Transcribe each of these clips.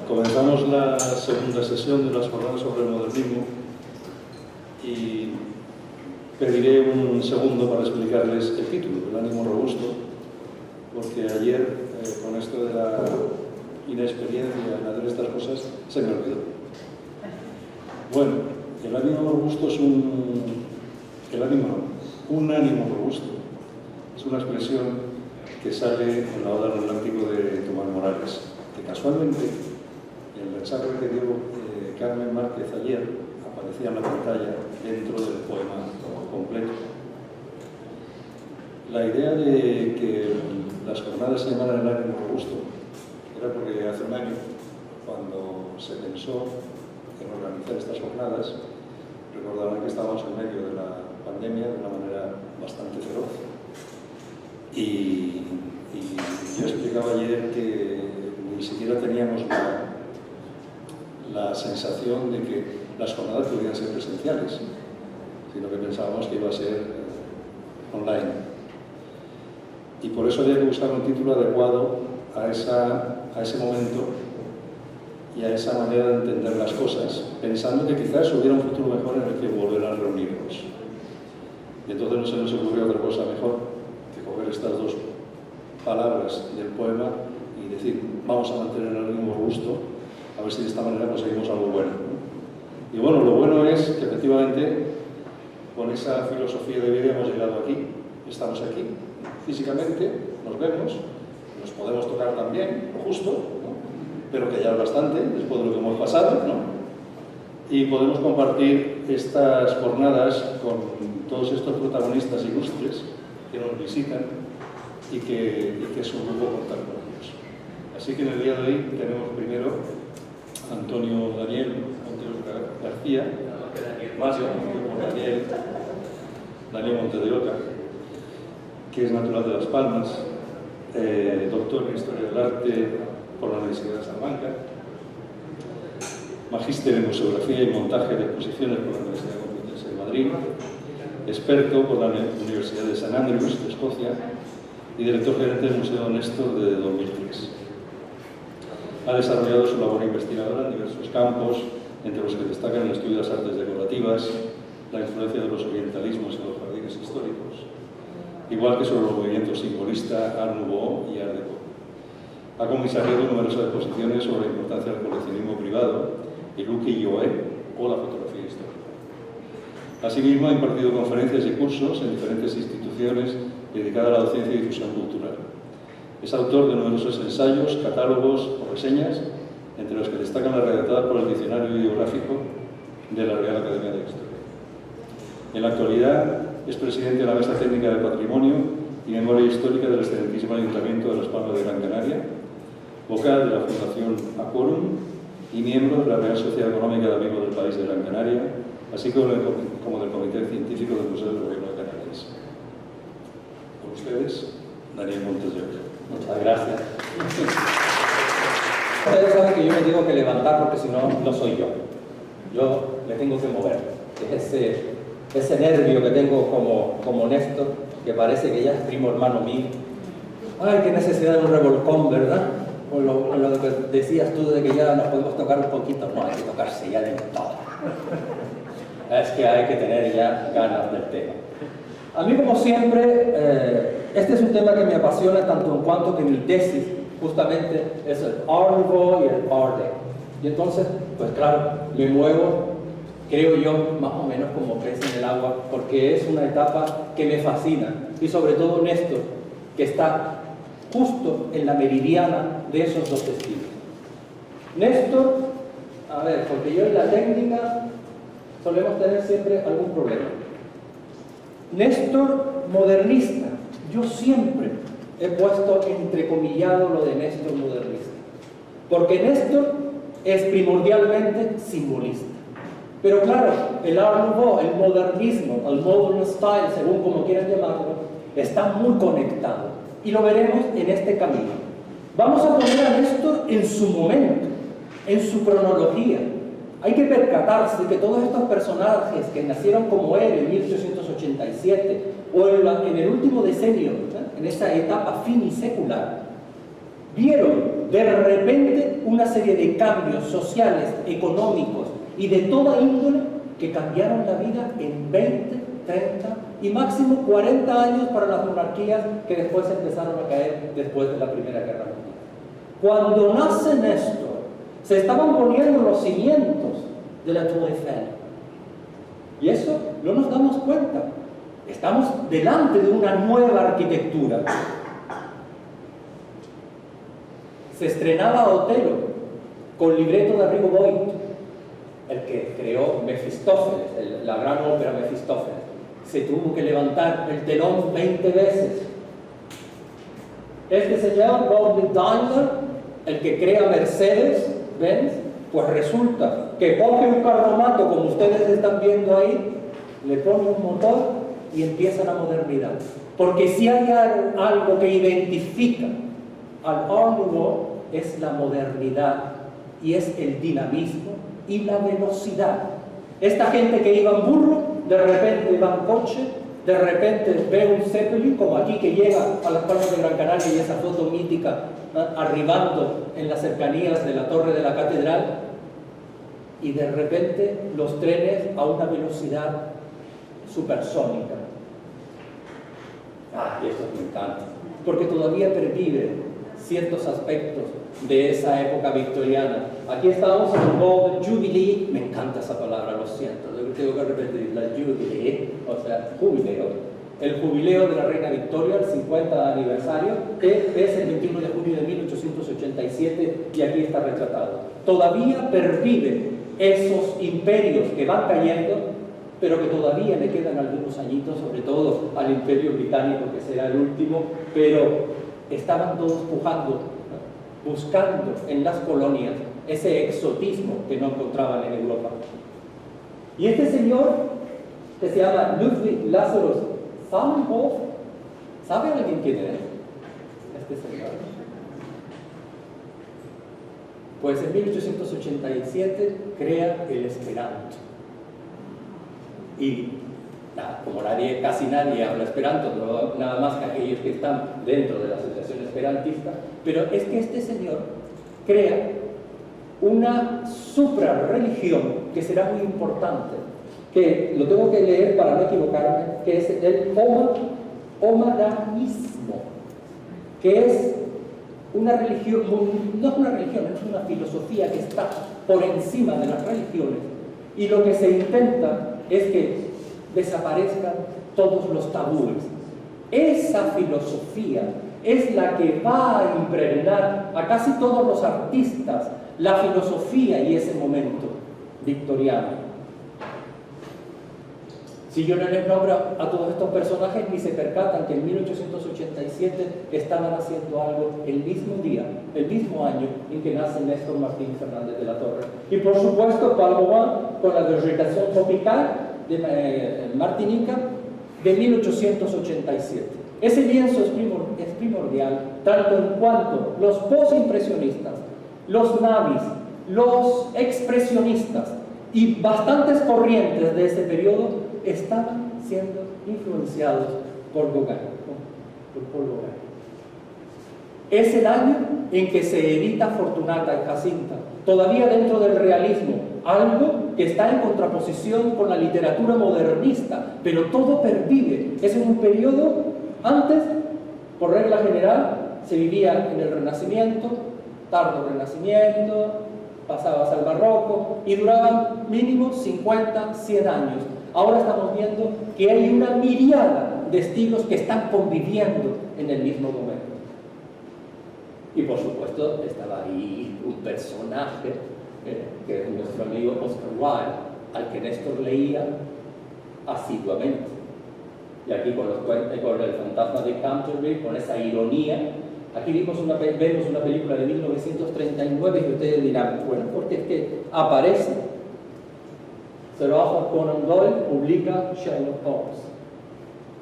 Comenzamos la segunda sesión de las jornadas sobre el modernismo y pediré un segundo para explicarles el título, El ánimo robusto, porque ayer, con esto de la inexperiencia en hacer estas cosas, se me olvidó. Bueno, el ánimo robusto es un ánimo robusto. Es una expresión que sale en la Oda al Atlántico de Tomás Morales, que casualmente el mensaje que dio Carmen Márquez ayer aparecía en la pantalla dentro del poema completo. La idea de que las jornadas se llamaran el ánimo robusto era porque hace un año, cuando se pensó en organizar estas jornadas, recordarán que estábamos en medio de la pandemia de una manera bastante feroz. Y yo explicaba ayer que ni siquiera teníamos la sensación de que las jornadas podían ser presenciales, sino que pensábamos que iba a ser online. Y por eso había que buscar un título adecuado a ese momento y a esa manera de entender las cosas, pensando que quizás hubiera un futuro mejor en el que volver a reunirnos. Y entonces no se nos ocurrió otra cosa mejor que coger estas dos palabras del poema y decir, vamos a mantener el ánimo robusto, a ver si de esta manera conseguimos algo bueno. Y bueno, lo bueno es que efectivamente con esa filosofía de vida hemos llegado aquí, estamos aquí, físicamente, nos vemos, nos podemos tocar también, lo justo, ¿no? Pero que ya es bastante, después de lo que hemos pasado, ¿no? Y podemos compartir estas jornadas con todos estos protagonistas ilustres que nos visitan y que es un grupo contar con ellos. Así que en el día de hoy tenemos primero a Antonio Daniel Montes García, más Daniel Montes de Oca, que es natural de Las Palmas, doctor en Historia del Arte por la Universidad de Salamanca, magíster en Museografía y Montaje de Exposiciones por la Universidad Complutense de Madrid, experto por la Universidad de St Andrews de Escocia y director gerente del Museo Néstor desde 2003. Ha desarrollado su labor investigadora en diversos campos, entre los que destacan el estudio de las artes decorativas, la influencia de los orientalismos en los jardines históricos, igual que sobre los movimientos simbolista, Art Nouveau y Art Deco. Ha comisariado numerosas exposiciones sobre la importancia del coleccionismo privado, el ukiyo-e o la fotografía histórica. Asimismo, ha impartido conferencias y cursos en diferentes instituciones dedicadas a la docencia y difusión cultural. Es autor de numerosos ensayos, catálogos o reseñas, entre los que destacan las redactadas por el Diccionario Bibliográfico de la Real Academia de Historia. En la actualidad es presidente de la Mesa Técnica de Patrimonio y Memoria Histórica del excelentísimo Ayuntamiento de Las Palmas de Gran Canaria, vocal de la Fundación Aquorum y miembro de la Real Sociedad Económica de Amigos del País de Gran Canaria, así como del Comité Científico del Museo del Gobierno de Canarias. Con ustedes, Daniel Montes de Oca. Muchas gracias. Ustedes saben que yo me tengo que levantar porque si no, no soy yo. Yo me tengo que mover. Es ese nervio que tengo como Néstor, que parece que ya es primo hermano mío. Ay, qué necesidad de un revolcón, ¿verdad? O lo que decías tú de que ya nos podemos tocar un poquito. No, hay que tocarse ya de todo. Es que hay que tener ya ganas del tema. A mí, como siempre, este es un tema que me apasiona tanto en cuanto que mi tesis justamente es el Art Nouveau y el Art Deco. Y entonces, pues claro, me muevo, creo yo, más o menos como pez en el agua, porque es una etapa que me fascina. Y sobre todo Néstor, que está justo en la meridiana de esos dos estilos. Néstor, a ver, porque yo en la técnica solemos tener siempre algún problema. Néstor modernista. Yo siempre he puesto entrecomillado lo de Néstor modernista. Porque Néstor es primordialmente simbolista. Pero claro, el Art Nouveau, el modernismo, el modern style, según como quieran llamarlo, está muy conectado. Y lo veremos en este camino. Vamos a poner a Néstor en su momento, en su cronología. Hay que percatarse que todos estos personajes que nacieron como él en 1887 o en el último decenio, en esa etapa finisecular, vieron de repente una serie de cambios sociales, económicos y de toda índole que cambiaron la vida en 20, 30 y máximo 40 años para las monarquías que después empezaron a caer después de la Primera Guerra Mundial. Cuando nace Néstor, se estaban poniendo los cimientos de la Tour Eiffel. Y eso no nos damos cuenta. Estamos delante de una nueva arquitectura. Se estrenaba Otelo con libreto de Arrigo Boito, el que creó Mefistófeles, la gran ópera Mefistófeles. Se tuvo que levantar el telón 20 veces. Este señor, Gottlieb Daimler, el que crea Mercedes-Benz, pues resulta que coge un carromato, como ustedes están viendo ahí, le pone un motor y empieza la modernidad. Porque si hay algo que identifica al Art Nouveau, es la modernidad y es el dinamismo y la velocidad. Esta gente que iba en burro, de repente va en coche, de repente ve un Zeppelin, como aquí, que llega a las Palmas de Gran Canaria, y esa foto mítica, arribando en las cercanías de la torre de la catedral, y de repente los trenes a una velocidad supersónica. Y esto me encanta, porque todavía pervive ciertos aspectos de esa época victoriana. Aquí estamos en el Golden Jubilee, me encanta esa palabra, lo siento, tengo que repetir, la Jubilee, o sea, jubileo, el jubileo de la reina Victoria, el 50 aniversario, que es el 21 de junio de 1887, y aquí está retratado. Todavía perviven esos imperios que van cayendo, pero que todavía le quedan algunos añitos, sobre todo al Imperio Británico, que será el último, pero estaban todos pujando, buscando en las colonias ese exotismo que no encontraban en Europa. Y este señor, que se llama Ludwig Lazarus Zamenhof, ¿sabe alguien quién es este señor? Pues en 1887 crea el Esperanto. Y como casi nadie habla Esperanto, no, nada más que aquellos que están dentro de la Asociación Esperantista, pero es que este señor crea una suprarreligión que será muy importante, que lo tengo que leer para no equivocarme, que es el omadanismo, que es una religión, no es una religión, es una filosofía que está por encima de las religiones, y lo que se intenta es que desaparezcan todos los tabúes. Esa filosofía es la que va a impregnar a casi todos los artistas la filosofía y ese momento victoriano. Si yo no les nombro a todos estos personajes, ni se percatan que en 1887 estaban haciendo algo el mismo día, el mismo año en que nace Néstor Martín Fernández de la Torre. Y por supuesto, Paul Gauguin con la vegetación tropical de Martinica de 1887. Ese lienzo es primordial, tanto en cuanto los postimpresionistas, los navis, los expresionistas y bastantes corrientes de ese periodo estaban siendo influenciados por Gauguin, por Paul Gauguin. Es el año en que se edita Fortunata y Jacinta, todavía dentro del realismo, algo que está en contraposición con la literatura modernista, pero todo pervive. Es en un periodo, antes, por regla general, se vivía en el Renacimiento, tardo Renacimiento, pasabas al Barroco, y duraban mínimo 50, 100 años. Ahora estamos viendo que hay una miriada de estilos que están conviviendo en el mismo momento. Y por supuesto estaba ahí un personaje, que es nuestro amigo Oscar Wilde, al que Néstor leía asiduamente. Y aquí con el fantasma de Canterbury, con esa ironía, aquí vemos una película de 1939 y ustedes dirán, bueno, porque es que aparece Sir Arthur Conan Doyle, publica Sherlock Holmes.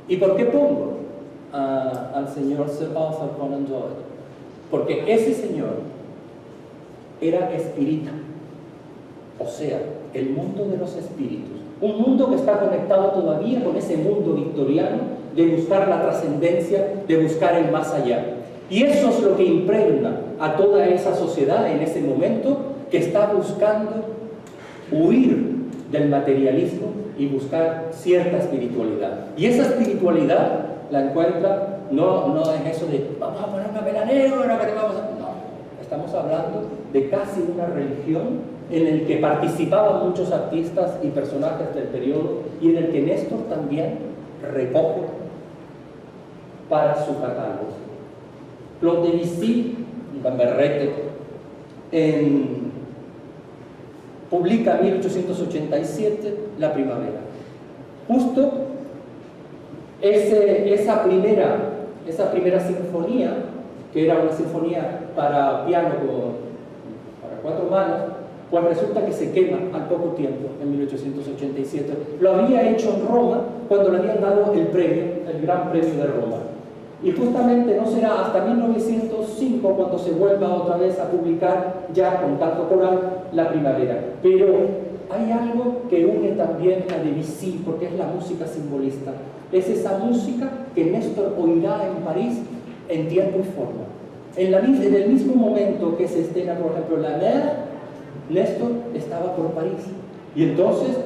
¿Y por qué pongo al señor Sir Arthur Conan Doyle? Porque ese señor era espírita, o sea, el mundo de los espíritus, un mundo que está conectado todavía con ese mundo victoriano de buscar la trascendencia, de buscar el más allá. Y eso es lo que impregna a toda esa sociedad en ese momento, que está buscando huir del materialismo y buscar cierta espiritualidad. Y esa espiritualidad la encuentra, no es eso de vamos a poner una vela negra, que vamos a... No, estamos hablando de casi una religión en el que participaban muchos artistas y personajes del periodo, y en el que Néstor también recoge para su catálogo. Claude Debussy, Gamberrete, publica en 1887 La Primavera. Justo esa primera sinfonía, que era una sinfonía para piano para 4 manos, pues resulta que se quema al poco tiempo, en 1887. Lo había hecho en Roma cuando le habían dado el premio, el Gran Premio de Roma. Y justamente no será hasta 1905 cuando se vuelva otra vez a publicar, ya con canto coral, La Primavera. Pero hay algo que une también a Debussy, porque es la música simbolista. Es esa música que Néstor oirá en París en tiempo y forma. En el mismo momento que se estrena, por ejemplo, La Mer, Néstor estaba por París. Y entonces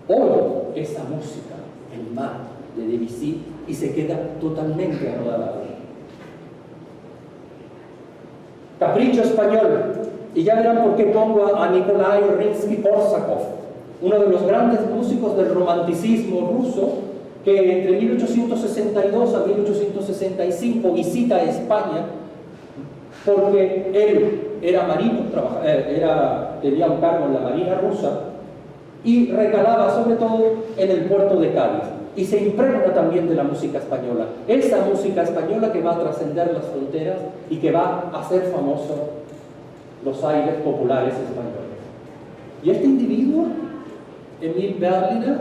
oye esa música, el mar de Debussy, y se queda totalmente anodado. Capricho español. Y ya verán por qué pongo a Nikolai Rimsky-Korsakov, uno de los grandes músicos del romanticismo ruso, que entre 1862 a 1865 visita España, porque él era marino, tenía un cargo en la marina rusa, y recalaba sobre todo en el puerto de Cádiz. Y se impregna también de la música española. Esa música española que va a trascender las fronteras y que va a hacer famoso los aires populares españoles. Y este individuo, Emil Berliner,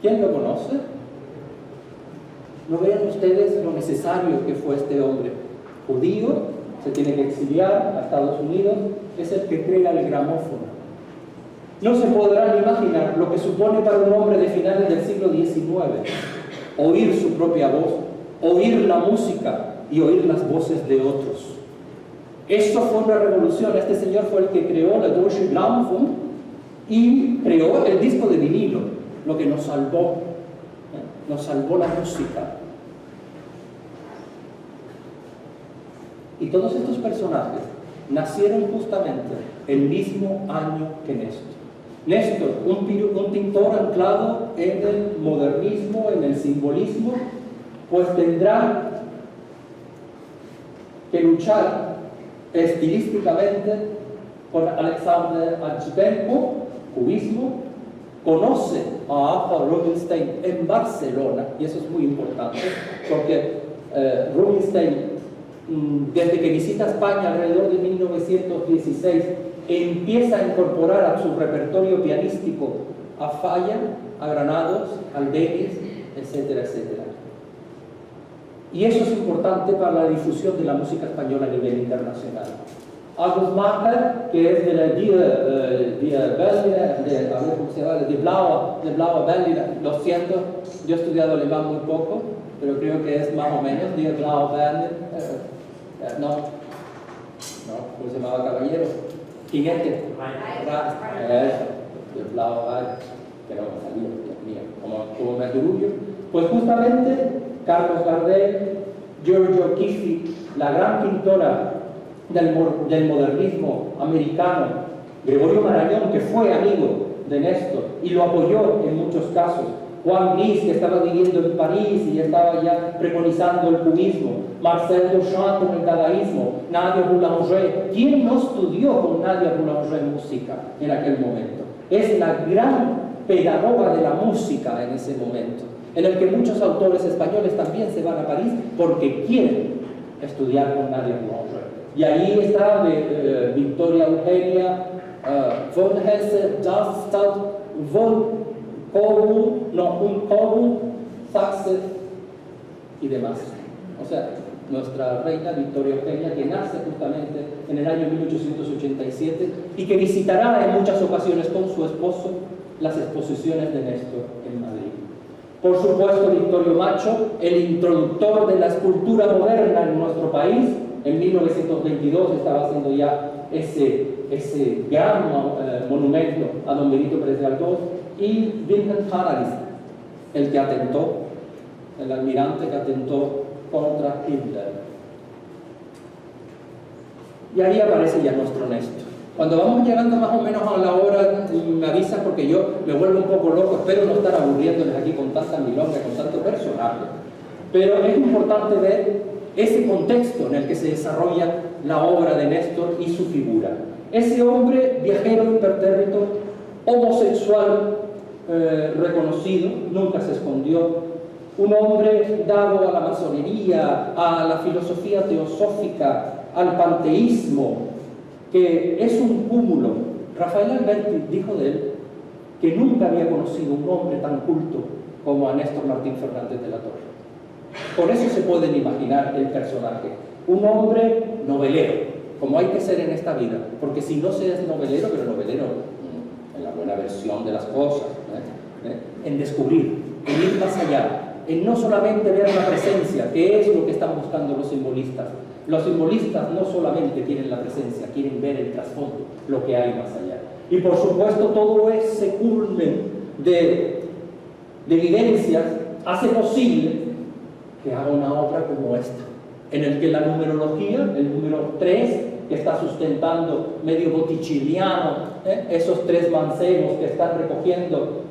¿quién lo conoce? No vean ustedes lo necesario que fue este hombre. Judío, se tiene que exiliar a Estados Unidos, es el que crea el gramófono. No se podrán imaginar lo que supone para un hombre de finales del siglo XIX oír su propia voz, oír la música y oír las voces de otros. Eso fue una revolución. Este señor fue el que creó la Deutsche Grammophon y creó el disco de vinilo, lo que nos salvó la música. Y todos estos personajes nacieron justamente el mismo año que Néstor. Néstor, un pintor anclado en el modernismo, en el simbolismo, pues tendrá que luchar estilísticamente con Alexander Archipenko, cubismo. Conoce a Arthur Rubinstein en Barcelona, y eso es muy importante, porque Rubinstein, desde que visita España alrededor de 1916, empieza a incorporar a su repertorio pianístico a Falla, a Granados, Albéniz, etcétera, etcétera. Y eso es importante para la difusión de la música española a nivel internacional. August Mahler, que es de la Berliner, de Blaue Berliner, lo siento, yo he estudiado alemán muy poco, pero creo que es más o menos, Die Blaue Berliner, ¿cómo se llamaba caballero? Jinete. De Blaue Berliner, que no me salía, Dios mío, como me turullo. Pues justamente, Carlos Gardel, Giorgio O'Keeffe, la gran pintora del modernismo americano, Gregorio Marañón, que fue amigo de Néstor y lo apoyó en muchos casos, Juan Gris, que estaba viviendo en París y estaba ya preconizando el cubismo, Marcel Duchamp con el dadaísmo, Nadia Boulanger. ¿Quién no estudió con Nadia Boulanger música en aquel momento? Es la gran pedagoga de la música en ese momento, en el que muchos autores españoles también se van a París porque quieren estudiar con Nadia Boulanger. Y ahí está Victoria Eugenia von Hesse, Darmstadt, von Kobu, Saxe y demás. O sea, nuestra reina Victoria Eugenia, que nace justamente en el año 1887 y que visitará en muchas ocasiones con su esposo las exposiciones de Néstor en Madrid. Por supuesto, Victorio Macho, el introductor de la escultura moderna en nuestro país. En 1922 estaba haciendo ya ese gran monumento a don Benito Pérez Galdós. Y Wilhelm Harris, el almirante que atentó contra Hitler. Y ahí aparece ya nuestro Néstor. Cuando vamos llegando más o menos a la hora, me avisas porque yo me vuelvo un poco loco, espero no estar aburriéndoles aquí con tanta milonga, con tanto personaje. Pero es importante ver ese contexto en el que se desarrolla la obra de Néstor y su figura. Ese hombre viajero impertérrito, homosexual reconocido, nunca se escondió, un hombre dado a la masonería, a la filosofía teosófica, al panteísmo, que es un cúmulo. Rafael Alberti dijo de él que nunca había conocido un hombre tan culto como a Néstor Martín Fernández de la Torre. Por eso se pueden imaginar el personaje, un hombre novelero, como hay que ser en esta vida, porque si no se es novelero, pero novelero en la buena versión de las cosas, en descubrir, en ir más allá, en no solamente ver la presencia, que es lo que están buscando los simbolistas. Los simbolistas no solamente quieren la presencia, quieren ver el trasfondo, lo que hay más allá. Y por supuesto todo ese culmen de vivencias hace posible que haga una obra como esta, en el que la numerología, el número 3, que está sustentando medio botticelliano, esos 3 mancebos que están recogiendo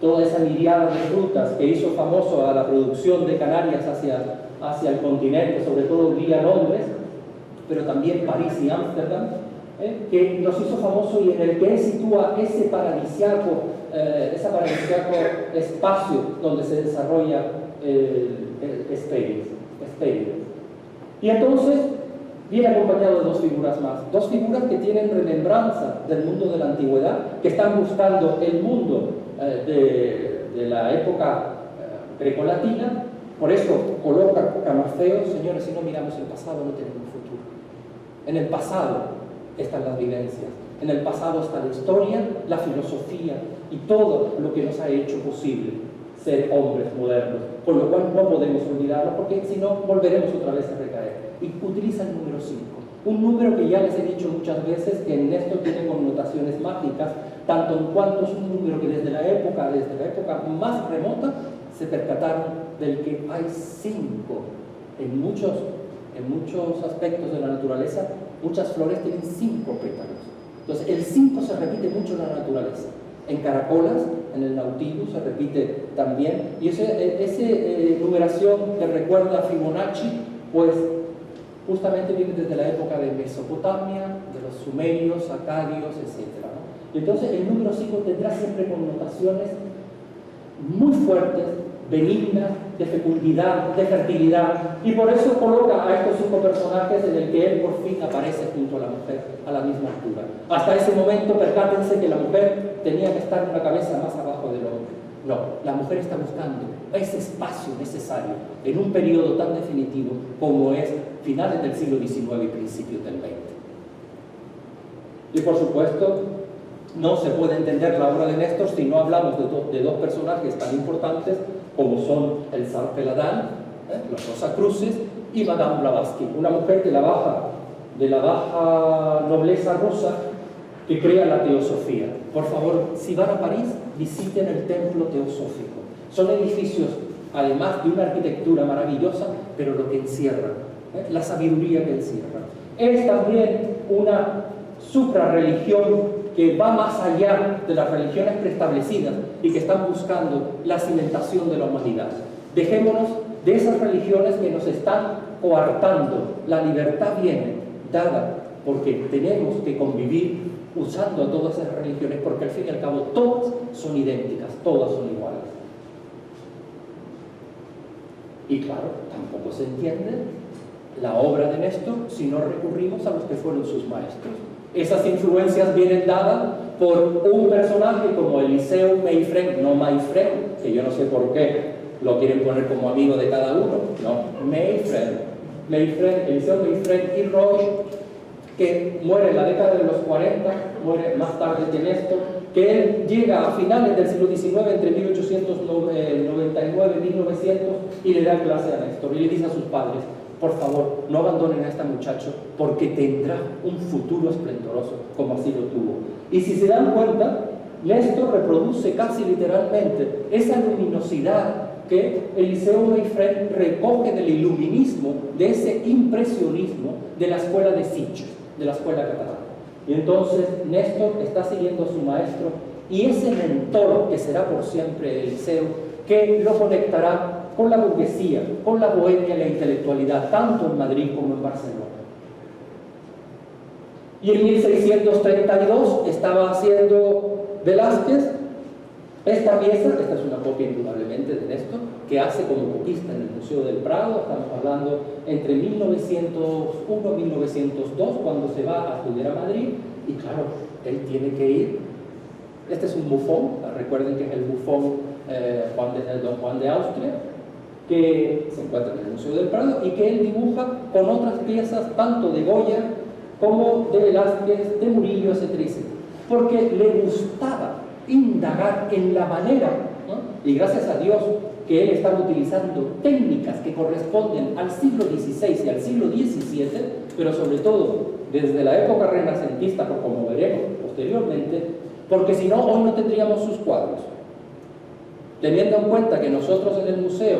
toda esa miriada de frutas que hizo famoso a la producción de Canarias hacia el continente, sobre todo vía Londres, pero también París y Ámsterdam, que nos hizo famoso y en el que él sitúa ese paradisiaco espacio donde se desarrolla Hespérides. Y entonces viene acompañado de 2 figuras más, 2 figuras que tienen remembranza del mundo de la antigüedad, que están buscando el mundo de la época grecolatina. Por eso coloca Camarceo, señores, si no miramos el pasado no tenemos futuro. En el pasado están las vivencias, en el pasado está la historia, la filosofía y todo lo que nos ha hecho posible ser hombres modernos, con lo cual no podemos olvidarlo porque si no volveremos otra vez a recaer. Y utiliza el número 5, un número que ya les he dicho muchas veces que en esto tiene connotaciones mágicas, tanto en cuanto es un número que desde la época más remota se percataron del que hay 5 en muchos aspectos de la naturaleza. Muchas flores tienen 5 pétalos. Entonces el 5 se repite mucho en la naturaleza. En caracolas, en el Nautilus se repite también. Y esa numeración que recuerda a Fibonacci, pues justamente viene desde la época de Mesopotamia, de los sumerios, acadios, etc. Y entonces el número 5 tendrá siempre connotaciones muy fuertes, benignas, de fecundidad, de fertilidad, y por eso coloca a estos 5 personajes en el que él por fin aparece junto a la mujer a la misma altura. Hasta ese momento, percátense que la mujer tenía que estar una cabeza más abajo del hombre. No, la mujer está buscando ese espacio necesario en un periodo tan definitivo como es finales del siglo XIX y principios del XX. Y por supuesto, no se puede entender la obra de Néstor si no hablamos de 2 personajes tan importantes como son el zar Peladán, los Rosacruces y Madame Blavatsky, una mujer de la baja nobleza rusa que crea la teosofía. Por favor, si van a París, visiten el templo teosófico. Son edificios, además de una arquitectura maravillosa, pero lo que encierra, la sabiduría que encierra. Es también una suprarreligión que va más allá de las religiones preestablecidas y que están buscando la cimentación de la humanidad. Dejémonos de esas religiones que nos están coartando. La libertad viene dada porque tenemos que convivir usando todas esas religiones, porque al fin y al cabo todas son idénticas, todas son iguales. Y claro, tampoco se entiende la obra de Néstor si no recurrimos a los que fueron sus maestros. Esas influencias vienen dadas por un personaje como Eliseu Mayfren, no Mayfren, que yo no sé por qué lo quieren poner como amigo de cada uno, no, Eliseu Mayfren y Roche, que muere en la década de los 40, muere más tarde que Néstor, que él llega a finales del siglo XIX, entre 1899 y 1900, y le da clase a Néstor y le dice a sus padres: por favor, no abandonen a este muchacho porque tendrá un futuro esplendoroso como así lo tuvo. Y si se dan cuenta, Néstor reproduce casi literalmente esa luminosidad que Eliseo Meifrey recoge del iluminismo, de ese impresionismo de la escuela de Sitges, de la escuela catalana. Y entonces Néstor está siguiendo a su maestro y ese mentor que será por siempre Eliseo, que lo conectará con la burguesía, con la bohemia y la intelectualidad, tanto en Madrid como en Barcelona. Y en 1632 estaba haciendo Velázquez esta pieza, esta es una copia indudablemente de Néstor, que hace como copista en el Museo del Prado. Estamos hablando entre 1901 y 1902, cuando se va a estudiar a Madrid, y claro, él tiene que ir. Este es un Buffon, recuerden que es el Buffon Don Juan de Austria, que se encuentra en el Museo del Prado y que él dibuja con otras piezas tanto de Goya como de Velázquez, de Murillo, etc. Porque le gustaba indagar en la manera, ¿no? Y gracias a Dios que él estaba utilizando técnicas que corresponden al siglo XVI y al siglo XVII, pero sobre todo desde la época renacentista, como veremos posteriormente, porque si no, hoy no tendríamos sus cuadros. Teniendo en cuenta que nosotros en el museo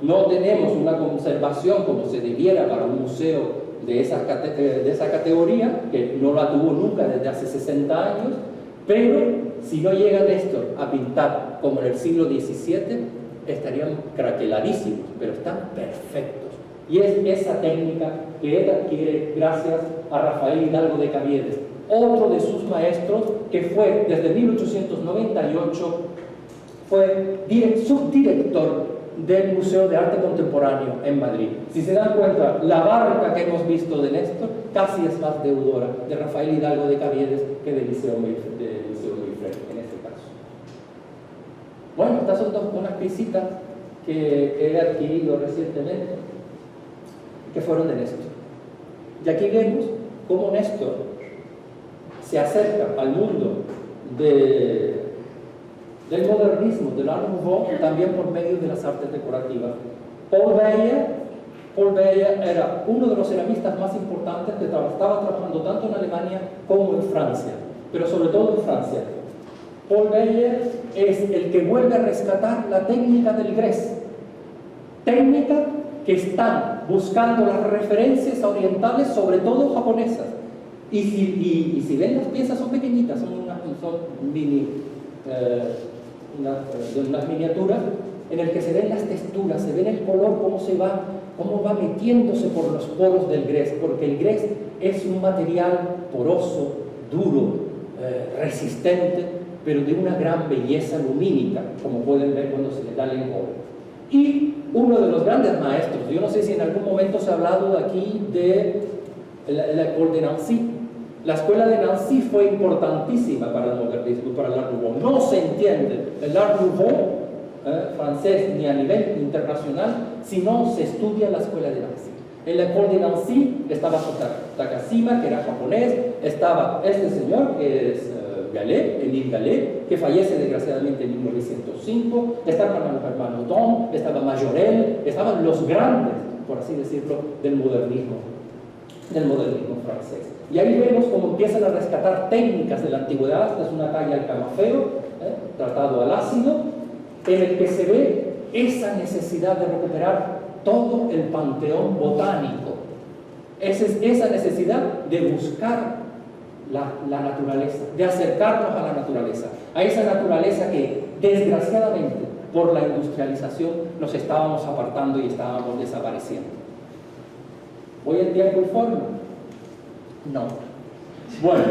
no tenemos una conservación como se debiera para un museo de esa categoría, que no la tuvo nunca desde hace 60 años, pero si no llega Néstor a pintar como en el siglo XVII, estarían craqueladísimos, pero están perfectos. Y es esa técnica que él adquiere gracias a Rafael Hidalgo de Caviedes, otro de sus maestros, que fue desde 1898 fue subdirector del Museo de Arte Contemporáneo en Madrid. Si se dan cuenta, la barca que hemos visto de Néstor casi es más deudora de Rafael Hidalgo de Caviedes que de Eliseo Meifrey en este caso. Bueno, estas son unas piecitas que he adquirido recientemente, que fueron de Néstor. Y aquí vemos cómo Néstor se acerca al mundo del modernismo, del Art Nouveau, también por medio de las artes decorativas. Paul Beyer era uno de los ceramistas más importantes que estaba trabajando tanto en Alemania como en Francia, pero sobre todo en Francia. Paul Beyer es el que vuelve a rescatar la técnica del Grès, técnica que están buscando las referencias orientales, sobre todo japonesas. Y si ven, las piezas son pequeñitas, son mini, unas miniaturas en el que se ven las texturas, se ve el color, cómo va metiéndose por los poros del Grès, porque el Grès es un material poroso, duro, resistente, pero de una gran belleza lumínica, como pueden ver cuando se le da el engobe. Y uno de los grandes maestros, yo no sé si en algún momento se ha hablado aquí de la École de Nancy. La escuela de Nancy fue importantísima para el modernismo, para el Art Nouveau. No se entiende el Art Nouveau francés ni a nivel internacional si no se estudia la escuela de Nancy. En la École de Nancy estaba Takashima, que era japonés, estaba este señor, que es Émile Gallet, que fallece desgraciadamente en 1905, estaban los hermanos Dom, estaba Majorel, estaban los grandes, por así decirlo, del modernismo francés. Y ahí vemos cómo empiezan a rescatar técnicas de la antigüedad. Esta es una talla al camafeo, tratado al ácido, en el que se ve esa necesidad de recuperar todo el panteón botánico, esa necesidad de buscar la naturaleza, de acercarnos a la naturaleza, a esa naturaleza que desgraciadamente por la industrialización nos estábamos apartando y estábamos desapareciendo. ¿Hoy en tiempo y forma? No. Bueno,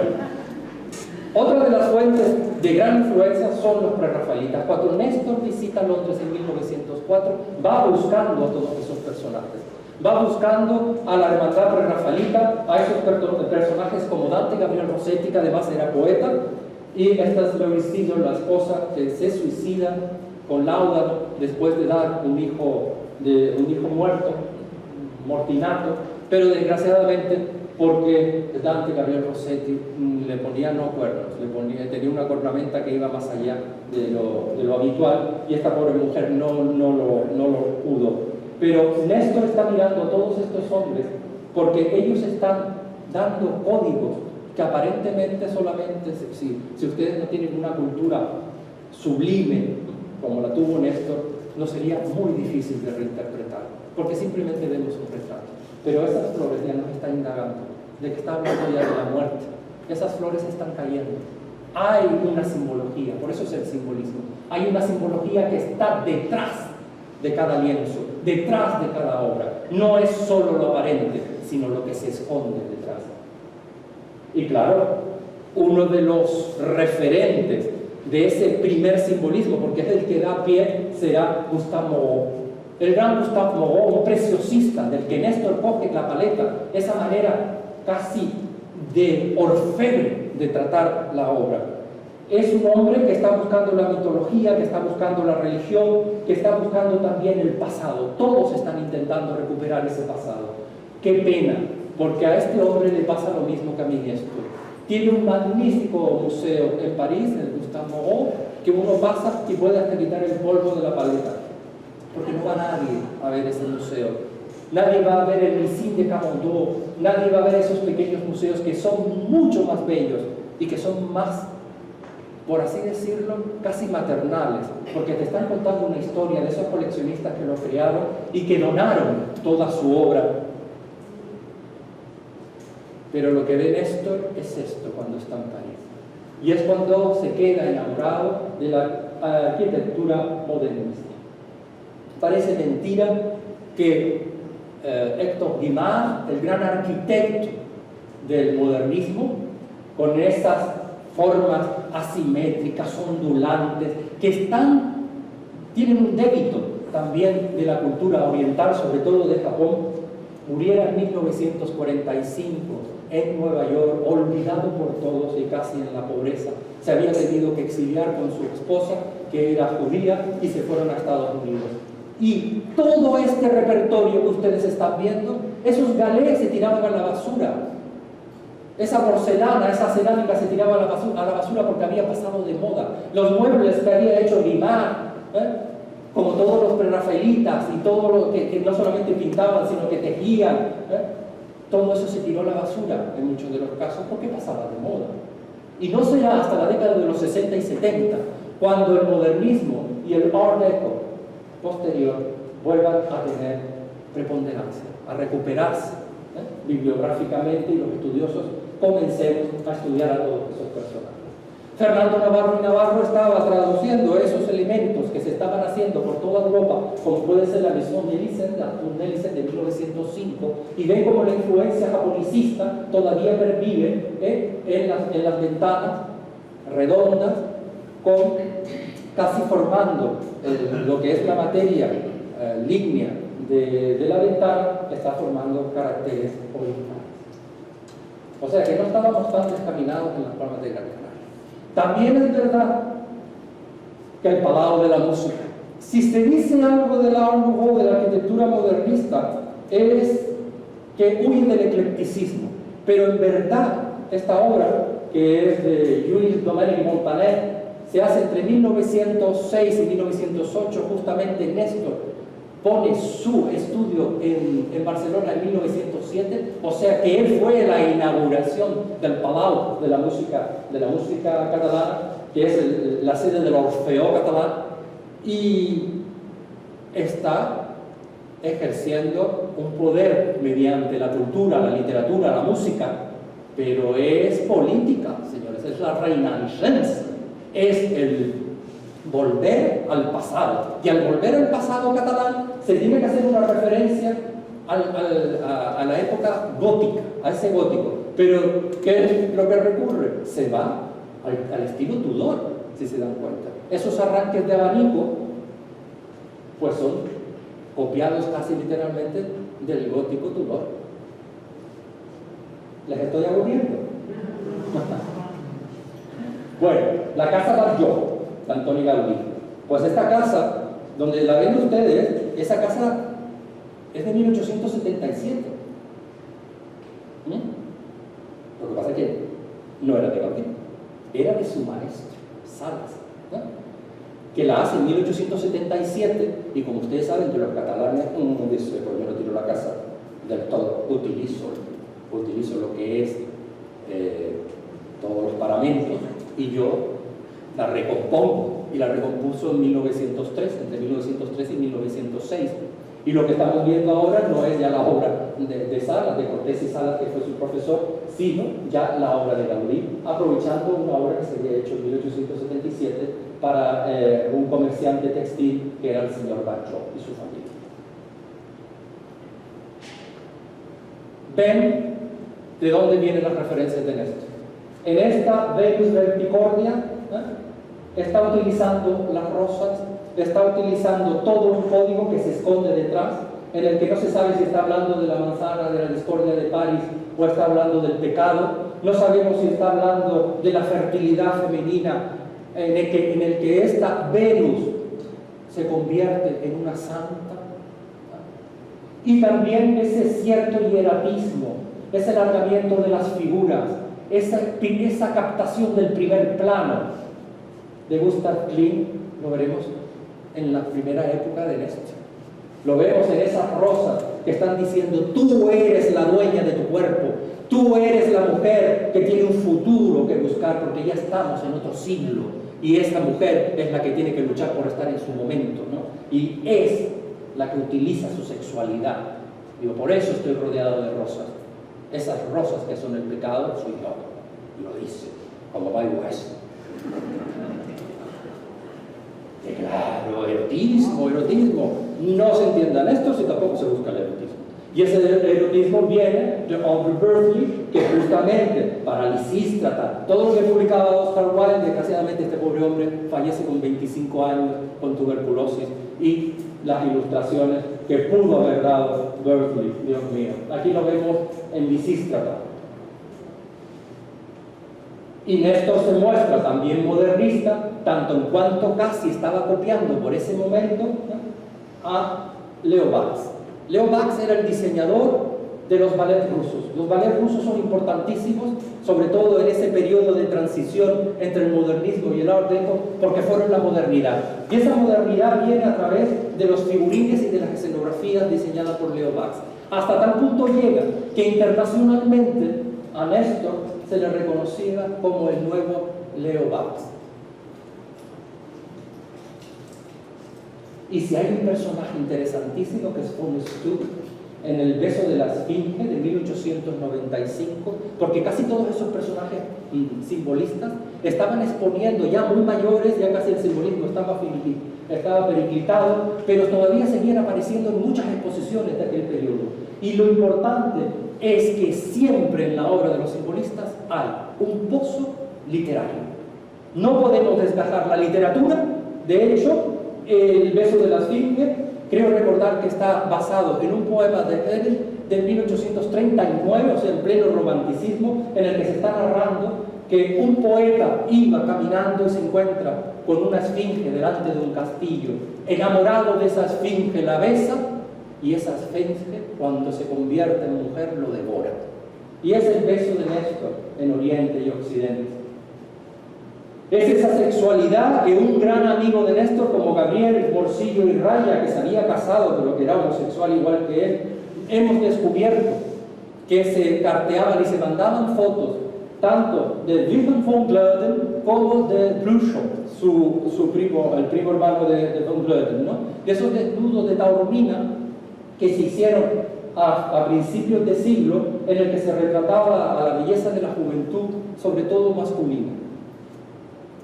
otra de las fuentes de gran influencia son los prerrafaelitas. Cuando Néstor visita Londres en 1904, va buscando a todos esos personajes. Va buscando a la hermandad prerrafaelita, a esos personajes como Dante Gabriel Rossetti, que además era poeta, y esta es Mary Stuart, la esposa que se suicida con Laudano después de dar un hijo muerto, mortinato, pero desgraciadamente porque Dante Gabriel Rossetti le ponía no cuernos, tenía una cornamenta que iba más allá de lo habitual, y esta pobre mujer no lo pudo. Pero Néstor está mirando a todos estos hombres porque ellos están dando códigos que aparentemente solamente, si ustedes no tienen una cultura sublime como la tuvo Néstor, no sería muy difícil de reinterpretar, porque simplemente vemos un retrato. Pero esas flores ya nos están indagando, de que está hablando ya de la muerte. Esas flores están cayendo. Hay una simbología, por eso es el simbolismo. Hay una simbología que está detrás de cada lienzo, detrás de cada obra. No es solo lo aparente, sino lo que se esconde detrás. Y claro, uno de los referentes de ese primer simbolismo, porque es el que da pie, será Gustave Moreau. El gran Gustave Moreau, un preciosista del que Néstor coge la paleta, esa manera casi de orfebre de tratar la obra. Es un hombre que está buscando la mitología, que está buscando la religión, que está buscando también el pasado. Todos están intentando recuperar ese pasado. Qué pena, porque a este hombre le pasa lo mismo que a mí Néstor. Tiene un magnífico museo en París, el Gustave Moreau, que uno pasa y puede hasta quitar el polvo de la paleta, porque no va nadie a ver ese museo. Nadie va a ver el Lycée de Camondo, nadie va a ver esos pequeños museos que son mucho más bellos y que son más, por así decirlo, casi maternales, porque te están contando una historia de esos coleccionistas que lo crearon y que donaron toda su obra. Pero lo que ve Néstor es esto cuando está en París. Y es cuando se queda enamorado de la arquitectura modernista. Parece mentira que Héctor Guimard, el gran arquitecto del modernismo, con esas formas asimétricas, ondulantes, que tienen un débito también de la cultura oriental, sobre todo de Japón, muriera en 1945 en Nueva York, olvidado por todos y casi en la pobreza. Se había tenido que exiliar con su esposa, que era judía, y se fueron a Estados Unidos. Y todo este repertorio que ustedes están viendo, esos galés se tiraban a la basura. Esa porcelana, esa cerámica se tiraba a la basura porque había pasado de moda. Los muebles que había hecho Guimard, como todos los prerrafaelitas y todo lo que no solamente pintaban, sino que tejían, todo eso se tiró a la basura en muchos de los casos porque pasaba de moda. Y no será hasta la década de los 60 y 70 cuando el modernismo y el Art Deco posterior vuelvan a tener preponderancia, a recuperarse bibliográficamente, y los estudiosos comencemos a estudiar a todos esos personajes. Fernando Navarro y Navarro estaba traduciendo esos elementos que se estaban haciendo por toda Europa, como puede ser la Maison Nelisen, la Tour Nelisen de 1905, y ven como la influencia japonicista todavía pervive en las ventanas redondas, casi formando lo que es la materia lígnea de la ventana, está formando caracteres orientales. O sea que no estábamos tan descaminados en las formas de Gran Canaria. También es verdad que el Palau de la música, si se dice algo del Art Nouveau, de la arquitectura modernista, es que huye del eclecticismo. Pero en verdad, esta obra, que es de Jules Domènech Montaner, se hace entre 1906 y 1908, justamente Néstor pone su estudio en Barcelona en 1907, o sea que él fue la inauguración del Palau de la música catalana, que es la sede del Orfeó catalán, y está ejerciendo un poder mediante la cultura, la literatura, la música, pero es política, señores, es la reinaixença, es el volver al pasado. Y al volver al pasado catalán se tiene que hacer una referencia a la época gótica, a ese gótico. Pero ¿qué es lo que recurre? Se va al estilo Tudor, si se dan cuenta. Esos arranques de abanico pues son copiados casi literalmente del gótico Tudor. ¿Les estoy aburriendo? Bueno, la casa Batlló de Antoni Gaudí. Pues esta casa, donde la ven ustedes, esa casa es de 1877. no era de Gaudí, era de su maestro, Salas, ¿no? Que la hace en 1877, y como ustedes saben, de los catalanes, dice, pues yo no tiro la casa del todo, utilizo lo que es todos los paramentos, y yo la recompongo, y la recompuso en 1903, entre 1903 y 1906. Y lo que estamos viendo ahora no es ya la obra de Salas, de Cortés y Salas, que fue su profesor, sino ya la obra de Gaudí, aprovechando una obra que se había hecho en 1877 para un comerciante textil que era el señor Bachot y su familia. ¿Ven de dónde vienen las referencias de Néstor? En esta Venus Verticordia está utilizando las rosas, está utilizando todo un código que se esconde detrás, en el que no se sabe si está hablando de la manzana, de la discordia de París, o está hablando del pecado. No sabemos si está hablando de la fertilidad femenina, en el que esta Venus se convierte en una santa. Y también ese cierto hieratismo, ese alargamiento de las figuras, esa captación del primer plano de Gustav Klimt, lo veremos en la primera época de Néstor. Lo vemos en esas rosas que están diciendo: tú eres la dueña de tu cuerpo, tú eres la mujer que tiene un futuro que buscar, porque ya estamos en otro siglo, y esa mujer es la que tiene que luchar por estar en su momento, ¿no? Y es la que utiliza su sexualidad. Digo, por eso estoy rodeado de rosas. Esas rosas que son el pecado soy yo, y lo dice como May West. Que claro, erotismo. No se entiendan esto si tampoco se busca el erotismo. Y ese erotismo viene de Aubrey Berkeley, que justamente para Lisístrata, todo lo que publicaba Oscar Wilde, desgraciadamente este pobre hombre fallece con 25 años con tuberculosis, y las ilustraciones que pudo haber dado Berkeley, Dios mío. Aquí lo vemos en Lisístrata. Y Néstor se muestra también modernista, tanto en cuanto casi estaba copiando por ese momento, ¿no?, a Leo Bax. Leo Bax era el diseñador de los ballets rusos. Los ballets rusos son importantísimos, sobre todo en ese periodo de transición entre el modernismo y el Art Deco, porque fueron la modernidad. Y esa modernidad viene a través de los figurines y de las escenografías diseñadas por Leo Bax. Hasta tal punto llega que internacionalmente a Néstor se le reconocía como el nuevo Leo Bax. Y si hay un personaje interesantísimo, que es von Stuck, en El beso de la esfinge de 1895, porque casi todos esos personajes simbolistas estaban exponiendo, ya muy mayores, ya casi el simbolismo estaba periclitado, pero todavía seguían apareciendo en muchas exposiciones de aquel periodo. Y lo importante es que siempre en la obra de los simbolistas hay un pozo literario. No podemos desgajar la literatura. De hecho, El beso de la esfinge, creo recordar que está basado en un poema de Hegel de 1839, o sea, en pleno romanticismo, en el que se está narrando que un poeta iba caminando y se encuentra con una esfinge delante de un castillo. Enamorado de esa esfinge, la besa, y esa esfinge, cuando se convierte en mujer, lo devora. Y es el beso de Néstor en Oriente y Occidente. Es esa sexualidad que un gran amigo de Néstor, como Gabriel Morcillo y Raya, que se había casado pero que era homosexual igual que él, hemos descubierto que se carteaban y se mandaban fotos tanto de Wilhelm von Glöden como de Blücher, el primo hermano de von Glöden, ¿no? De esos desnudos de tauromina que se hicieron a principios de siglo, en el que se retrataba a la belleza de la juventud, sobre todo masculina.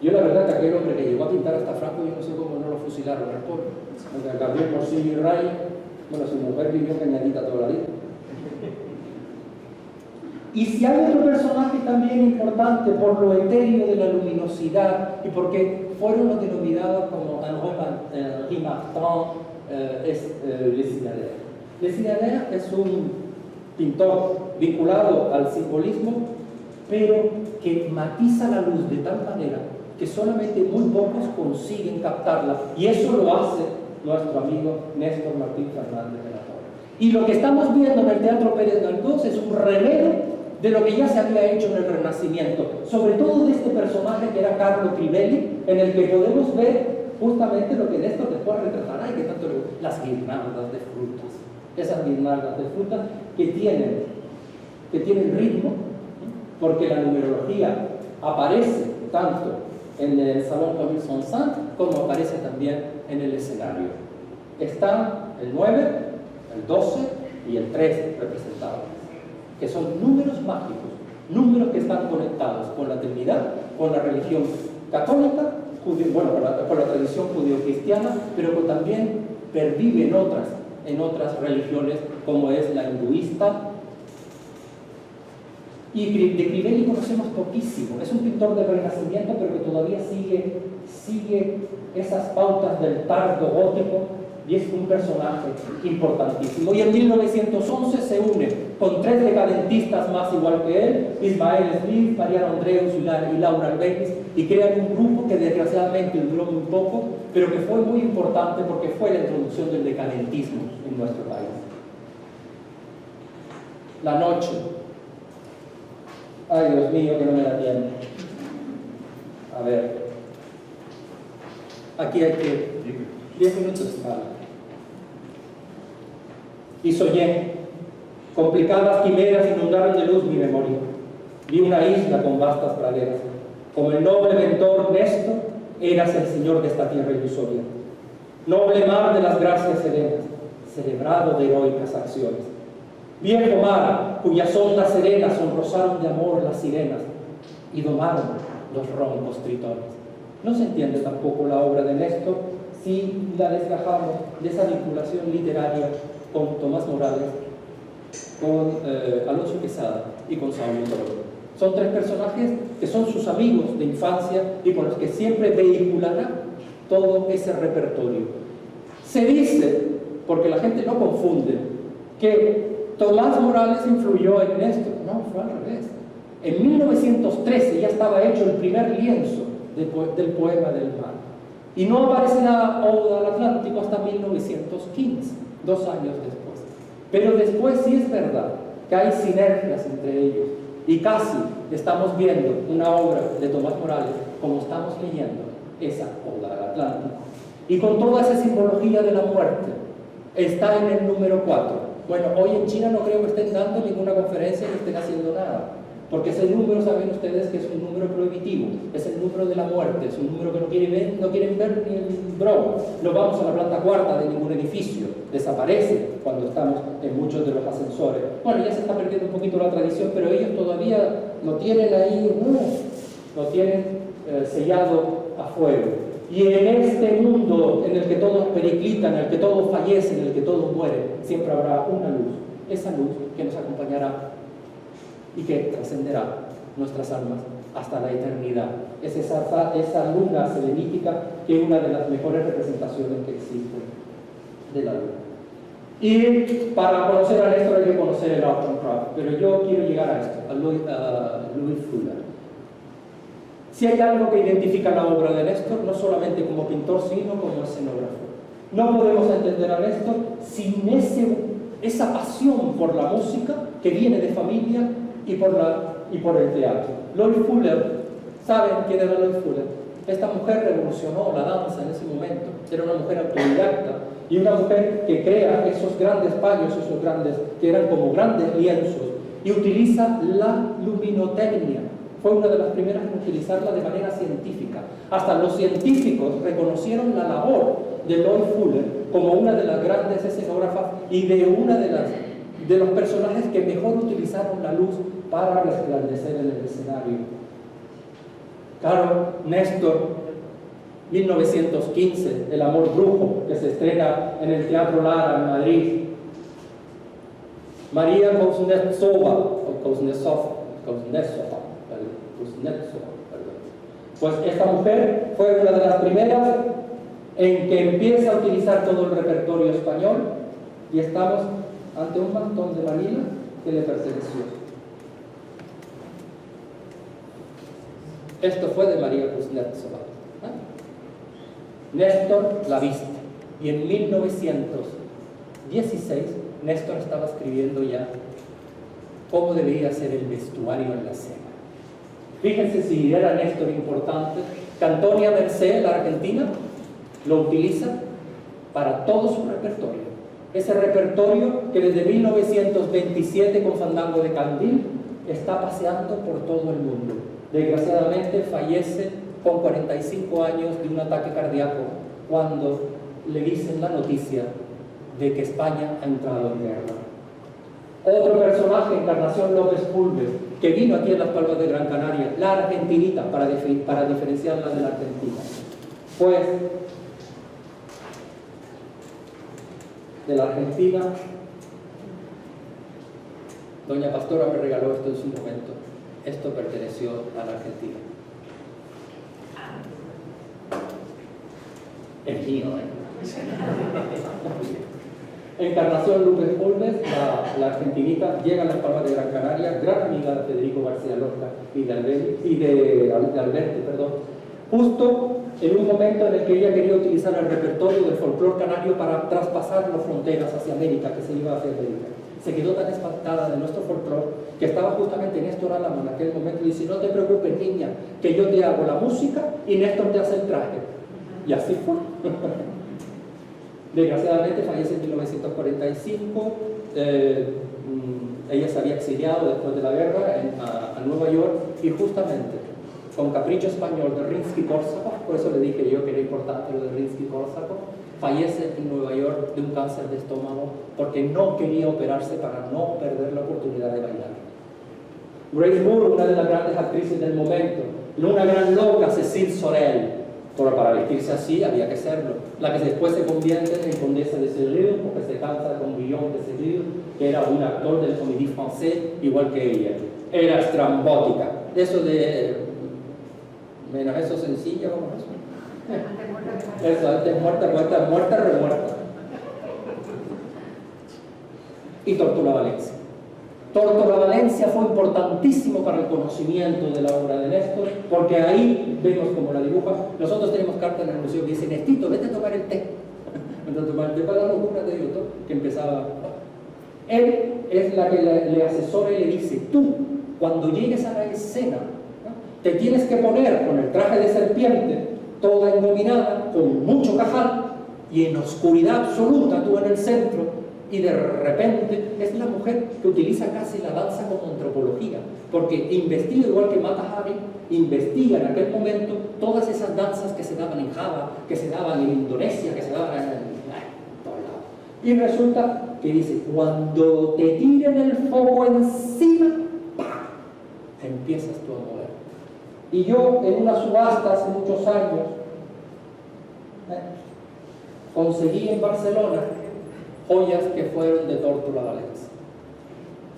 Yo la verdad que aquel hombre que llegó a pintar hasta Franco, yo no sé cómo no lo fusilaron, el pobre. Porque Gabriel Morcillo y Raya, bueno, su mujer vivió cañadita toda la vida. Y si hay otro personaje también importante por lo etéreo de la luminosidad y porque fueron los denominados como Henri Martin, es Le Cinader. Le Cinader es un pintor vinculado al simbolismo, pero que matiza la luz de tal manera que solamente muy pocos consiguen captarla, y eso lo hace nuestro amigo Néstor Martín Fernández de la Torre. Y lo que estamos viendo en el Teatro Pérez Galdós es un remedio de lo que ya se había hecho en el Renacimiento, sobre todo de este personaje que era Carlo Crivelli, en el que podemos ver justamente lo que Néstor después retratará y que tanto las guirnaldas de frutas, esas guirnaldas de frutas que tienen ritmo, porque la numerología aparece tanto en el Salón Camille Saint-Saëns como aparece también en el escenario. Están el 9, el 12 y el 13 representados, que son números mágicos, números que están conectados con la Trinidad, con la religión católica, con la tradición judio-cristiana, pero que también pervive en otras religiones, como es la hinduista. Y de Crivelli conocemos poquísimo. Es un pintor del Renacimiento, pero que todavía sigue esas pautas del tardo gótico, y es un personaje importantísimo. Y en 1911 se une con 3 decadentistas más igual que él, Ismael Smith, Mariano Andreus y Laura Albéniz, y crean un grupo que desgraciadamente duró muy poco, pero que fue muy importante porque fue la introducción del decadentismo en nuestro país. La noche. Ay, Dios mío, que no me da tiempo. A ver. Aquí hay que... 10 minutos. Vale. Y soñé. Complicadas quimeras inundaron de luz mi memoria. Vi una isla con vastas praderas. Como el noble mentor Néstor, eras el señor de esta tierra ilusoria. Noble mar de las gracias serenas, celebrado de heroicas acciones. Viejo mar, cuyas ondas serenas sonrosaron de amor las sirenas y domaron los roncos tritones. No se entiende tampoco la obra de Néstor si la desgajamos de esa vinculación literaria con Tomás Morales, con Alonso Quesada y con Saúl Toro. Son 3 personajes que son sus amigos de infancia y con los que siempre vehiculará todo ese repertorio. Se dice, porque la gente no confunde, que Tomás Morales influyó en Néstor. No, fue al revés. En 1913 ya estaba hecho el primer lienzo del poema del mar. Y no aparece la Oda al Atlántico hasta 1915, 2 años después. Pero después sí es verdad que hay sinergias entre ellos. Y casi estamos viendo una obra de Tomás Morales como estamos leyendo esa Oda al Atlántico. Y con toda esa simbología de la muerte, está en el número 4. Bueno, hoy en China no creo que estén dando ninguna conferencia ni estén haciendo nada, porque ese número, saben ustedes que es un número prohibitivo, es el número de la muerte, es un número que no quieren ver ni en broma. No vamos a la planta 4 de ningún edificio, desaparece cuando estamos en muchos de los ascensores. Bueno, ya se está perdiendo un poquito la tradición, pero ellos todavía lo tienen ahí, lo tienen sellado a fuego. Y en este mundo en el que todos periclitan, en el que todos fallecen, en el que todos mueren, siempre habrá una luz, esa luz que nos acompañará y que trascenderá nuestras almas hasta la eternidad. Es esa luna selenítica que es una de las mejores representaciones que existen de la luna. Y para conocer a Néstor hay que conocer el Art and Craft, pero yo quiero llegar a esto, a Louis Fuller. Si hay algo que identifica la obra de Néstor, no solamente como pintor, sino como escenógrafo. No podemos entender a Néstor sin esa pasión por la música que viene de familia y por el teatro. Louis Fuller, ¿saben quién era Louis Fuller? Esta mujer revolucionó la danza en ese momento. Era una mujer autodidacta y una mujer que crea esos grandes paños, que eran como grandes lienzos, y utiliza la luminotecnia. Fue una de las primeras en utilizarla de manera científica. Hasta los científicos reconocieron la labor de Louis Fuller como una de las grandes escenógrafas y de una de los personajes que mejor utilizaron la luz para resplandecer en el escenario. Claro, Néstor, 1915, El amor brujo, que se estrena en el Teatro Lara en Madrid. María Kuznetsova, pues esta mujer fue una de las primeras en que empieza a utilizar todo el repertorio español, y estamos ante un mantón de Manila que le perteneció. Esto fue de María Kuznetsova. Néstor la viste, y en 1916 Néstor estaba escribiendo ya cómo debería ser el vestuario en la cena. Fíjense si era Néstor importante, que Antonia Mercé, la argentina, lo utiliza para todo su repertorio. Ese repertorio que desde 1927 con Fandango de Candil está paseando por todo el mundo. Desgraciadamente fallece con 45 años de un ataque cardíaco cuando le dicen la noticia de que España ha entrado en guerra. Otro personaje, Encarnación López Pulves, que vino aquí en las Palmas de Gran Canaria, la argentinita, para diferenciarla de la argentina. Pues, de la Argentina, doña Pastora me regaló esto en su momento. Esto perteneció a la Argentina. Es mío, Encarnación López Pulves, la argentinita, llega a las Palmas de Gran Canaria, gran amiga de Federico García Lorca y de Alberti, justo en un momento en el que ella quería utilizar el repertorio del folclore canario para traspasar las fronteras hacia América, que se iba hacia América. Se quedó tan espantada de nuestro folclore que estaba justamente Néstor Álamo en aquel momento y dice: no te preocupes, niña, que yo te hago la música y Néstor te hace el traje. Y así fue. Desgraciadamente fallece en 1945. Ella se había exiliado después de la guerra a Nueva York, y justamente con Capricho Español de Rimsky-Korsakov, por eso le dije yo que era importante lo de Rimsky-Korsakov, fallece en Nueva York de un cáncer de estómago porque no quería operarse para no perder la oportunidad de bailar. Grace Moore, una de las grandes actrices del momento, una gran loca, Cécile Sorel, pero para vestirse así había que serlo. La que después se convierte en Condesa de Céline porque se casa con Guillaume de Céline, que era un actor del Comédie Français igual que ella. Era estrambótica. Eso de... menos eso sencillo, ¿cómo es eso? Eso, antes muerta, remuerta. Y Tórtola Valencia. Tórtola Valencia fue importantísimo para el conocimiento de la obra de Néstor, porque ahí vemos como la dibuja. Nosotros tenemos cartas en el museo que dicen: Nestito, vete a tomar el té. Vete a tomar el té para la locura de Dios, que empezaba. Él es la que le asesora y le dice: tú, cuando llegues a la escena, ¿no?, te tienes que poner con el traje de serpiente, toda engominada, con mucho cajal, y en oscuridad absoluta, tú en el centro. Y de repente es la mujer que utiliza casi la danza como antropología, porque investiga, igual que Mata Hari, investiga en aquel momento todas esas danzas que se daban en Java, que se daban en Indonesia, que se daban en todos lados. Y resulta que dice: cuando te tiren el foco encima, ¡pam!, empiezas tú a mover. Y yo, en una subasta hace muchos años, conseguí en Barcelona joyas que fueron de Tórtola Valencia.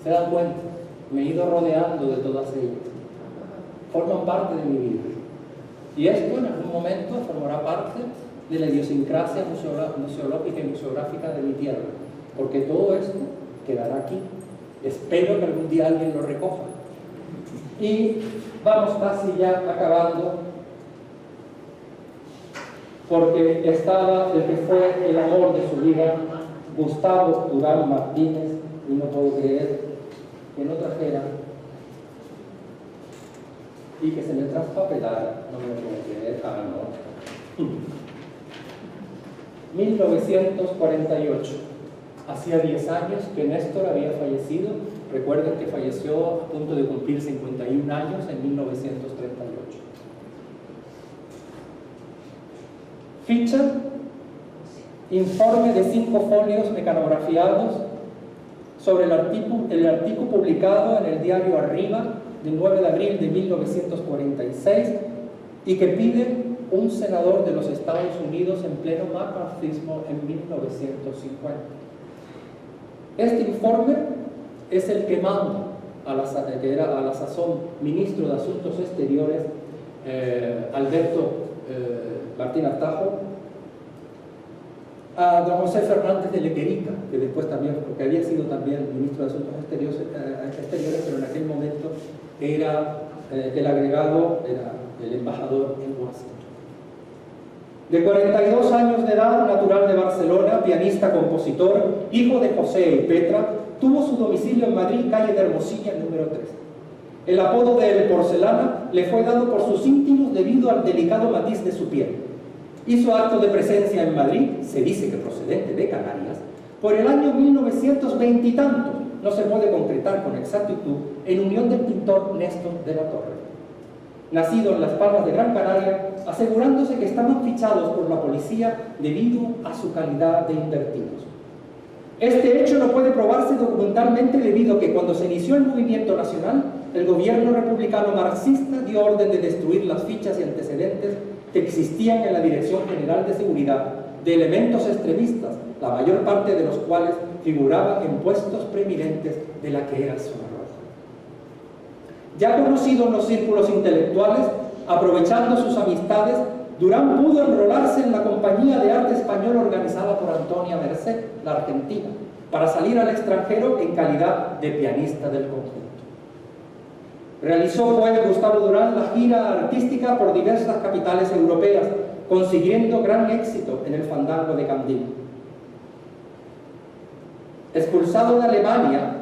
¿Se dan cuenta? Me he ido rodeando de todas ellas. Forman parte de mi vida. Y esto en algún momento formará parte de la idiosincrasia museológica y museográfica de mi tierra. Porque todo esto quedará aquí. Espero que algún día alguien lo recoja. Y vamos casi ya acabando, porque estaba el que fue el amor de su vida, Gustavo Durán Martínez, y no puedo creer que no trajera y que se me traspapelara, no me lo puedo creer, no. 1948, hacía 10 años que Néstor había fallecido. Recuerden que falleció a punto de cumplir 51 años en 1938. Ficha: informe de 5 folios mecanografiados sobre el artículo publicado en el diario Arriba del 9 de abril de 1946 y que pide un senador de los Estados Unidos en pleno macartismo en 1950. Este informe es el que manda, que era a la sazón ministro de Asuntos Exteriores, Alberto Martín Artajo, a don José Fernández de Lequerica, que después también, porque había sido también ministro de Asuntos Exteriores, pero en aquel momento era el agregado, era el embajador en Washington. De 42 años de edad, natural de Barcelona, pianista, compositor, hijo de José y Petra, tuvo su domicilio en Madrid, calle de Hermosilla, número 3. El apodo de El Porcelana le fue dado por sus íntimos debido al delicado matiz de su piel. Hizo acto de presencia en Madrid, se dice que procedente de Canarias, por el año 1920 y tantos, no se puede concretar con exactitud, en unión del pintor Néstor de la Torre. Nacido en Las Palmas de Gran Canaria, asegurándose que estaban fichados por la policía debido a su calidad de invertidos. Este hecho no puede probarse documentalmente debido a que cuando se inició el movimiento nacional, el gobierno republicano marxista dio orden de destruir las fichas y antecedentes que existían en la Dirección General de Seguridad de elementos extremistas, la mayor parte de los cuales figuraban en puestos preeminentes de la que era zona roja. Ya conocido en los círculos intelectuales, aprovechando sus amistades, Durán pudo enrolarse en la Compañía de Arte Español organizada por Antonia Merced, la argentina, para salir al extranjero en calidad de pianista del conjunto. Realizó, pues, Gustavo Durán la gira artística por diversas capitales europeas, consiguiendo gran éxito en el fandango de Candil. Expulsado de Alemania,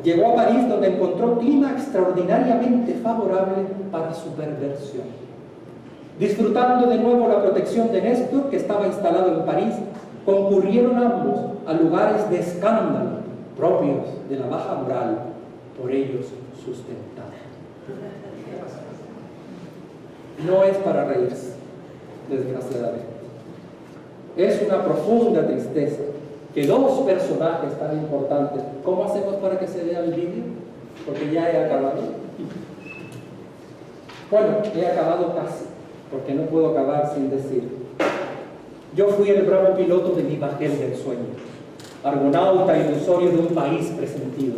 llegó a París, donde encontró clima extraordinariamente favorable para su perversión. Disfrutando de nuevo la protección de Néstor, que estaba instalado en París, concurrieron ambos a lugares de escándalo propios de la baja moral, por ellos sustentados. No es para reírse, desgraciadamente. Es una profunda tristeza que dos personajes tan importantes... ¿Cómo hacemos para que se vea el vídeo? Porque ya he acabado. Bueno, he acabado casi, porque no puedo acabar sin decir: yo fui el bravo piloto de mi bajel del sueño, argonauta ilusorio de un país presentido,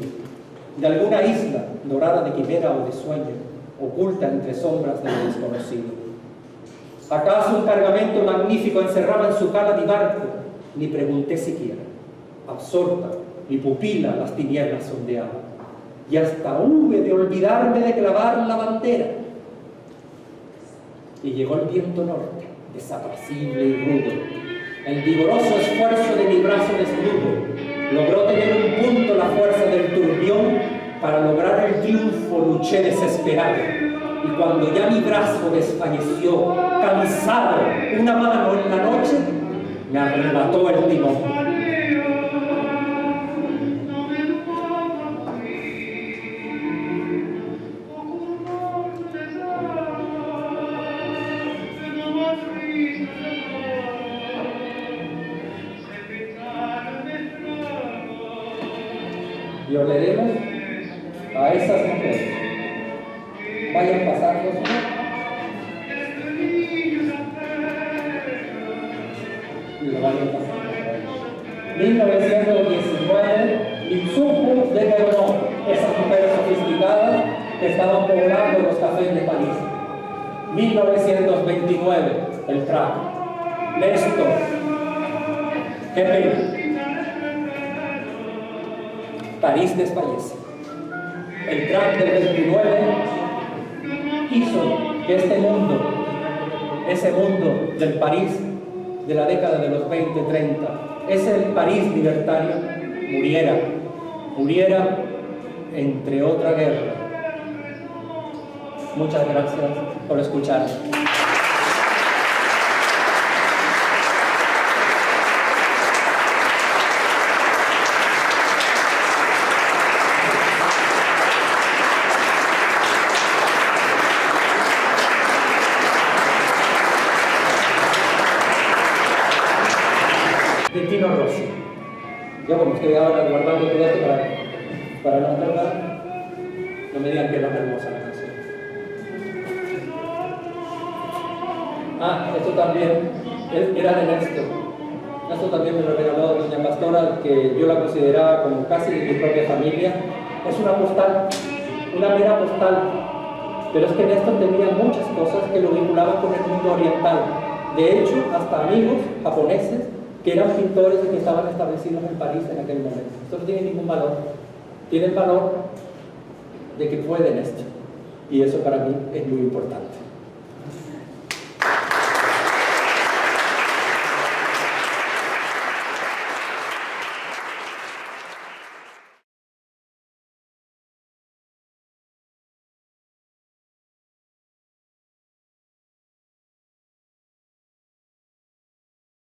de alguna isla dorada de quimera o de sueño, oculta entre sombras de lo desconocido. ¿Acaso un cargamento magnífico encerraba en su cara mi barco? Ni pregunté siquiera. Absorta, mi pupila las tinieblas sondeaba, y hasta hube de olvidarme de clavar la bandera. Y llegó el viento norte, desapacible y rudo. El vigoroso esfuerzo de mi brazo desnudo logró tener un punto la fuerza del turbión. Para lograr el triunfo luché desesperado, y cuando ya mi brazo desfalleció, cansado, una mano en la noche me arrebató el timón. Y oleremos a esas mujeres. Vayan pasando. Y lo vayan pasando. 1919, Itzupu de Lebrón, esas mujeres sofisticadas que estaban poblando los cafés de París. 1929, el crack. Néstor. Qué pena. París desfallece. El crack del 29 hizo que este mundo, ese mundo del París de la década de los 20-30, ese París libertario, muriera entre otra guerra. Muchas gracias por escucharme. De Tino Rossi. Yo, como estoy ahora guardando todo esto para no hablar, no me digan que no es hermosa la canción. Esto también era de Néstor. Esto también me lo regaló doña Pastora, que yo la consideraba como casi de mi propia familia. Es una postal, una mera postal. Pero es que Néstor tenía muchas cosas que lo vinculaban con el mundo oriental. De hecho, hasta amigos japoneses que eran pintores y que estaban establecidos en París en aquel momento. Esto no tiene ningún valor. Tiene el valor de que fue de Néstor. Y eso para mí es muy importante.